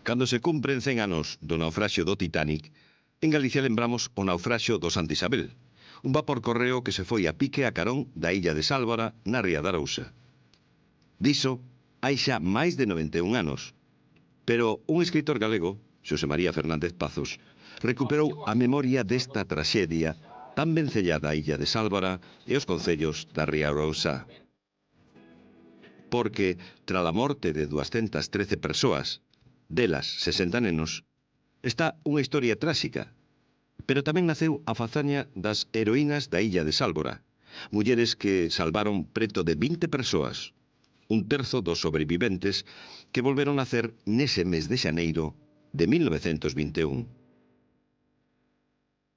Cando se cumpren 100 anos do naufraxio do Titanic, en Galicia lembramos o naufraxio do Santa Isabel, un vapor correo que se foi a pique a carón da illa de Sálvora, na ría de Arousa. Diso, hai xa máis de 91 anos. Pero un escritor galego, Xosé María Fernández Pazos, recuperou a memoria desta traxedia tan vencellada a illa de Sálvora e os concellos da ría Arousa. Porque, tras a morte de 213 persoas, delas 60 nenos, está unha historia tráxica. Pero tamén naceu a fazaña das heroínas da illa de Sálvora, mulleres que salvaron preto de 20 persoas, un terzo dos sobreviventes que volveron a nacer nese mes de xaneiro de 1921.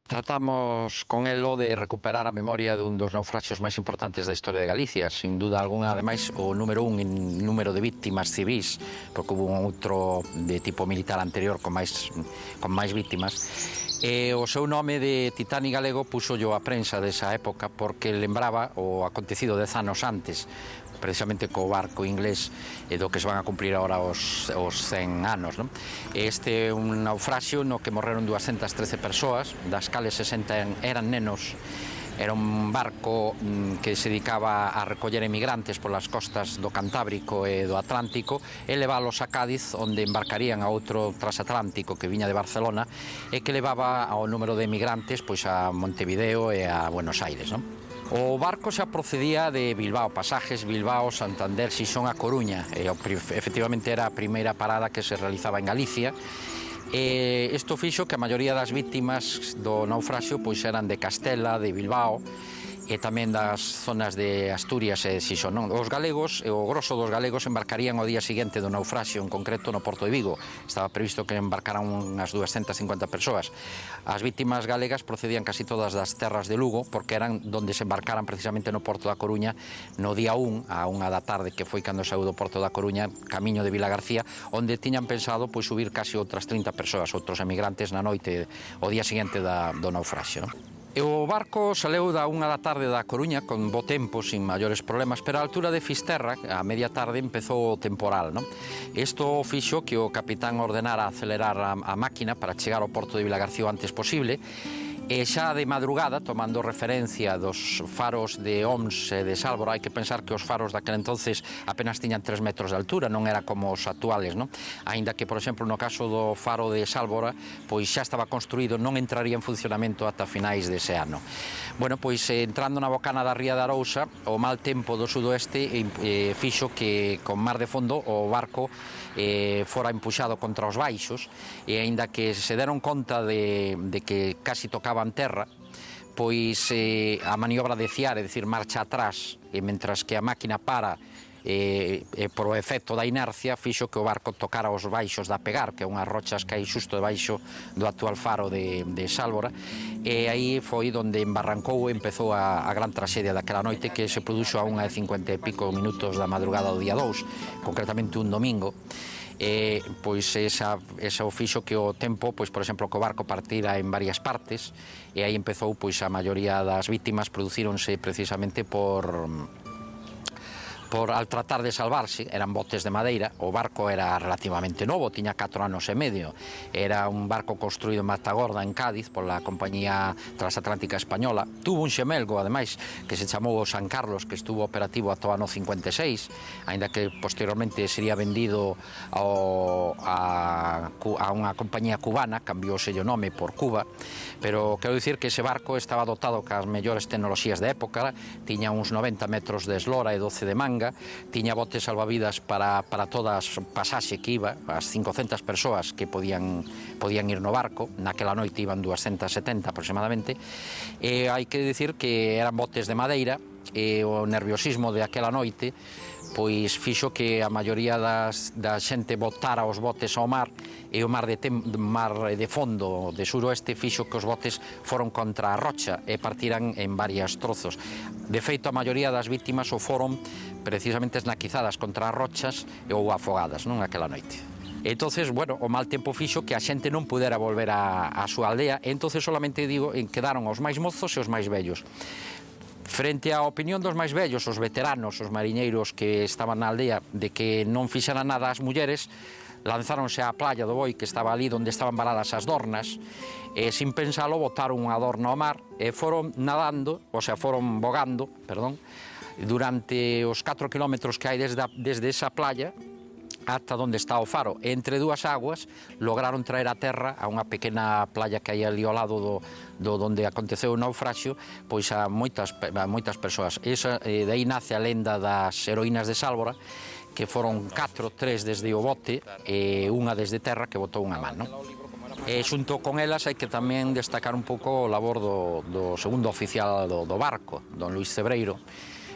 Tratamos con elo de recuperar a memoria dun dos naufraxios máis importantes da historia de Galicia, sin duda alguna, ademais, o número 1 en número de víctimas civís, porque hubo un outro de tipo militar anterior con máis víctimas. E o seu nome de Titanic galego púxollo a prensa desa época porque lembraba o acontecido 10 anos antes, precisamente co barco inglés do que se van a cumplir agora os 100 anos. Este é un naufraxio no que morreron 213 persoas, das cales 60 eran nenos. Era un barco que se dedicaba a recoller emigrantes polas costas do Cantábrico e do Atlántico e leválos a Cádiz, onde embarcarían a outro transatlántico que viña de Barcelona e que levaba ao número de emigrantes pois a Montevideo e a Buenos Aires. O barco xa procedía de Bilbao, Pasajes Bilbao, Santander, Xixón a Coruña. Efectivamente era a primeira parada que se realizaba en Galicia. Isto fixo que a maioría das víctimas do naufraxio pois eran de Castela, de Bilbao, e tamén das zonas de Asturias e de Xixón. Os galegos, o grosso dos galegos, embarcarían o día seguinte do naufraxio, en concreto no Porto de Vigo. Estaba previsto que embarcaran unhas 250 persoas. As víctimas galegas procedían casi todas das terras de Lugo, porque eran donde se embarcaran precisamente no Porto da Coruña no día 1, a 1 da tarde, que foi cando saiu do Porto da Coruña, camiño de Vilagarcía, onde tiñan pensado pois subir casi outras 30 persoas, outros emigrantes na noite, o día seguinte do naufraxio. O barco saleu da 1 da tarde da Coruña con bo tempo, sin maiores problemas, pero a altura de Fisterra, a media tarde, empezou o temporal. Isto fixo que o capitán ordenara acelerar a máquina para chegar ao porto de Vilagarcía o antes posible, e xa de madrugada, tomando referencia dos faros de Oms e de Sálvora, hai que pensar que os faros daquel entonces apenas tiñan 3 metros de altura, non era como os actuales, Aínda que, por exemplo, no caso do faro de Sálvora, pois xa estaba construído, non entraría en funcionamento ata finais dese ano. Bueno, pois entrando na bocana da ría de Arousa, o mal tempo do sudoeste fixo que, con mar de fondo, o barco fora empuxado contra os baixos, e aínda que se deron conta de que casi tocaban terra, pois a maniobra de ciar, é dicir, marcha atrás, e mentras que a máquina para por o efecto da inercia, fixo que o barco tocara os baixos da Pegar, que é unhas rochas que hai xusto debaixo do actual faro de Sálvora, e aí foi onde embarrancou e empezou a gran traxedia daquela noite, que se produxo a 1:50 e pico minutos da madrugada do día 2, concretamente un domingo. Pois esa o fixo que o tempo, pois, por exemplo, que o barco partira en varias partes, e aí empezou, pois, a maioría das víctimas producíronse precisamente al tratar de salvarse. Eran botes de madeira, o barco era relativamente novo, tiña 4 anos e medio, era un barco construído en Matagorda, en Cádiz, pola compañía transatlántica española. Tuvo un xemelgo, ademais, que se chamou o San Carlos, que estuvo operativo ata o ano 56, aínda que posteriormente sería vendido a unha compañía cubana, cambióse o nome por Cuba, pero quero dicir que ese barco estaba dotado cas mellores tecnoloxías da época, tiña uns 90 metros de eslora e 12 de manga, tiña botes salvavidas para toda a pasaxe que iba, as 500 persoas que podían ir no barco, naquela noite iban 270 aproximadamente, e hai que dicir que eran botes de madeira, e o nerviosismo de aquela noite pois fixo que a maioría da xente botara os botes ao mar, e o mar de fondo de suroeste fixo que os botes foron contra a rocha e partiran en varios trozos. De feito, a maioría das víctimas o foron precisamente esnaquizadas contra as rochas ou afogadas aquela noite. Entonces, bueno, o mal tempo fixo que a xente non pudera volver á súa aldea, e entonces solamente quedaron os máis mozos e os máis vellos. Frente á opinión dos máis vellos, os veteranos, os mariñeiros que estaban na aldea, de que non fixeran nada as mulleres, lanzáronse á playa do Boi, que estaba ali onde estaban varadas as dornas, e sin pensalo botaron unha dorna ao mar e foron nadando, o sea, foron bogando, perdón, durante os 4 kilómetros que hai desde esa playa ata onde está o faro. E entre dúas aguas lograron traer a terra a unha pequena playa que hai ali ao lado do onde aconteceu o naufraxio, pois a moitas persoas. De aí nace a lenda das heroínas de Sálvora, que foron 4, 3 desde o bote e unha desde terra que botou unha man, non? E xunto con elas hai que tamén destacar un pouco o labor do segundo oficial do barco, don Luís Cebreiro,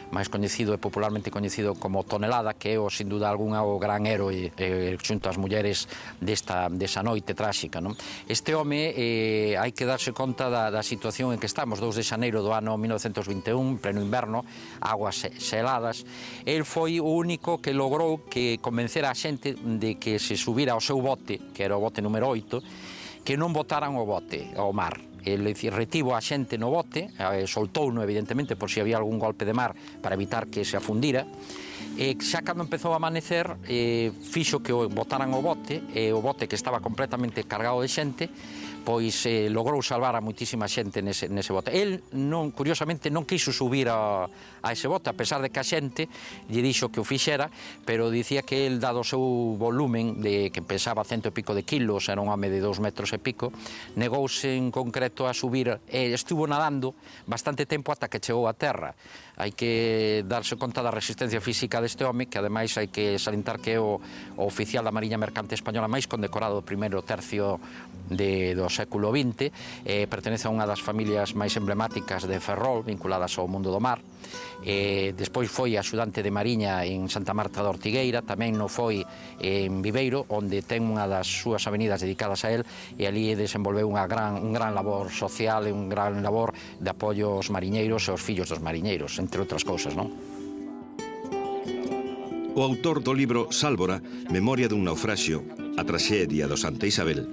máis coñecido e popularmente coñecido como Tonelada, que é, sin duda alguna, o gran héroe xunto ás mulleres desa noite tráxica, non? Este home, hai que darse conta da situación en que estamos, 2 de xaneiro do ano 1921, pleno inverno, aguas xeladas. El foi o único que logrou que convencera a xente de que se subira ao seu bote, que era o bote número 8, que non botaran o bote ao mar. Ele retivo a xente no bote, soltouno evidentemente por si había algún golpe de mar para evitar que se afundira, e xa cando empezou a amanecer fixo que o botaran o bote, e o bote, que estaba completamente cargado de xente, pois logrou salvar a moitísima xente nese bote. El, curiosamente, non quiso subir a ese bote, a pesar de que a xente lle dixo que o fixera, pero dicía que el, dado o seu volumen, que pesaba 100 e pico de kilos, era un home de 2 metros e pico, negouse en concreto a subir e estuvo nadando bastante tempo ata que chegou a terra. Hai que darse conta da resistencia física deste home, que ademais hai que salientar que é o oficial da Mariña Mercante Española máis condecorado do primeiro tercio do século XX, pertenece a unha das familias máis emblemáticas de Ferrol, vinculadas ao mundo do mar. Despois foi axudante de Mariña en Santa Marta de Ortigueira, tamén no foi en Viveiro, onde ten unha das súas avenidas dedicadas a él, e ali desenvolveu un gran labor social e un gran labor de apoio aos mariñeiros e aos fillos dos mariñeiros, entre outras cousas, non? O autor do libro Sálvora, Memoria dun naufraxio, a traxedia do Santa Isabel,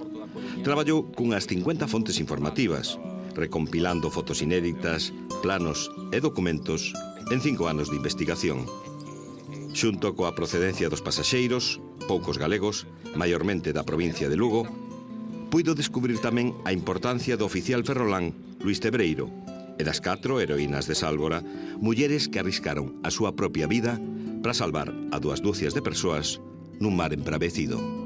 traballou cunhas 50 fontes informativas, recompilando fotos inéditas, planos e documentos en 5 anos de investigación. Xunto coa procedencia dos pasaxeiros, poucos galegos, maiormente da provincia de Lugo, puido descubrir tamén a importancia do oficial ferrolán Luís Cebreiro e das 4 heroínas de Sálvora, mulleres que arriscaron a súa propia vida para salvar a 2 dúcias de persoas nun mar embravecido.